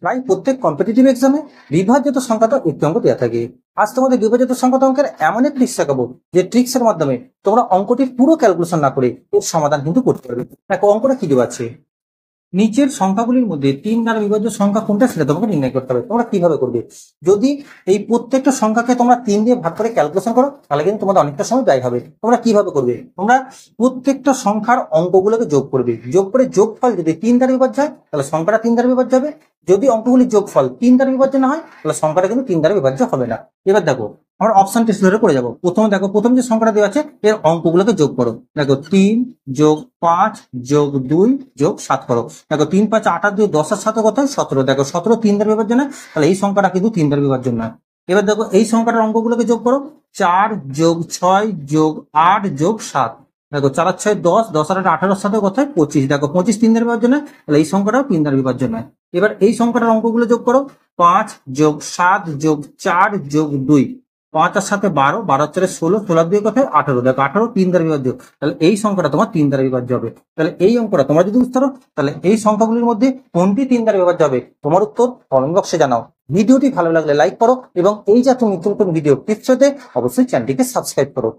প্রায় প্রত্যেক কম্পিটিটিভ এক্সামে বিভাজ্যত সংখ্যাটা একটি অঙ্ক দেওয়া থাকে। আজ তোমাদের বিভাজ্যত সংখ্যাত অঙ্কের এমন এক ট্রিক্স শেখাবো যে ট্রিক্সের মাধ্যমে তোমরা অঙ্কটির পুরো ক্যালকুলেশন না করে এর সমাধান কিন্তু করতে পারবে। দেখো অঙ্কটা কি দেওয়া আছে, নিচের সংখ্যাগুলির মধ্যে 3 দ্বারা বিভাজ্য সংখ্যা কোনটা সেটা তোমাকে নির্ণয় করতে হবে। তোমরা কিভাবে করবে, যদি এই প্রত্যেকটা সংখ্যাকে তোমরা 3 দিয়ে ভাগ করে ক্যালকুলেশন করো তাহলে কিন্তু তোমাদের অনেকটা সময় ব্যয় হবে। তোমরা কিভাবে করবে, তোমরা প্রত্যেকটা সংখ্যার অঙ্কগুলোকে যোগ করবে, যোগ করে যোগফল যদি 3 দ্বারা বিভাজ্য হয় তাহলে সংখ্যাটা 3 দ্বারা বিভাজ্য হবে। যদি অঙ্কগুলির যোগফল 3 দ্বারা বিভাজ্য না হয় তাহলে সংখ্যাটা কিন্তু 3 দ্বারা বিভাজ্য হবে না। এবার দেখো আমরা অপশন টেস্ট ধরে করে যাবো। প্রথমে দেখো প্রথম যে সংখ্যাটা দেওয়া আছে এর অঙ্কগুলোকে যোগ করো। দেখো 3 যোগ 5 যোগ 2 যোগ 7 করো। দেখো 3 5 8 আর 2 10 আর 7 কত হয় 17। দেখো 17 3 দ্বারা বিভাজ্য না, তাহলে এই সংখ্যাটা কিন্তু 3 দ্বারা বিভাজ্য না। এবার দেখো এই সংখ্যাটার অঙ্কগুলোকে যোগ করো। 4 যোগ 6 যোগ 8 যোগ 7। দেখো 4 আর 6 10, 10 আর 8 18 সাথে কত হয় 25। দেখো 25 3 দ্বারা বিভাজ্য না, তাহলে এই সংখ্যাটাও 3 দ্বারা বিভাজ্য নয়। এবার এই সংখ্যাটার অঙ্কগুলো যোগ করো। 5 যোগ 7 যোগ 4 যোগ 2। 5 আর 7 12, 12 আর 4 16, 16 আর 2 কত 18। দেখো 18 3 দ্বারা বিভাজ্য, তাহলে এই সংখ্যাটা তোমার 3 দ্বারা বিভাজ্য হবে। তাহলে এই অঙ্কটা তোমরা যদি বুঝতে পারো তাহলে এই সংখ্যাগুলির মধ্যে কোনটি 3 দ্বারা বিভাজ্য হবে তোমার উত্তর কমেন্ট বক্সে জানাও। ভিডিওটি ভালো লাগলে লাইক করো এবং এই জাতীয় নিত্য নতুন ভিডিও টিপস পেতে অবশ্যই চ্যানেলটিকে সাবস্ক্রাইব করো।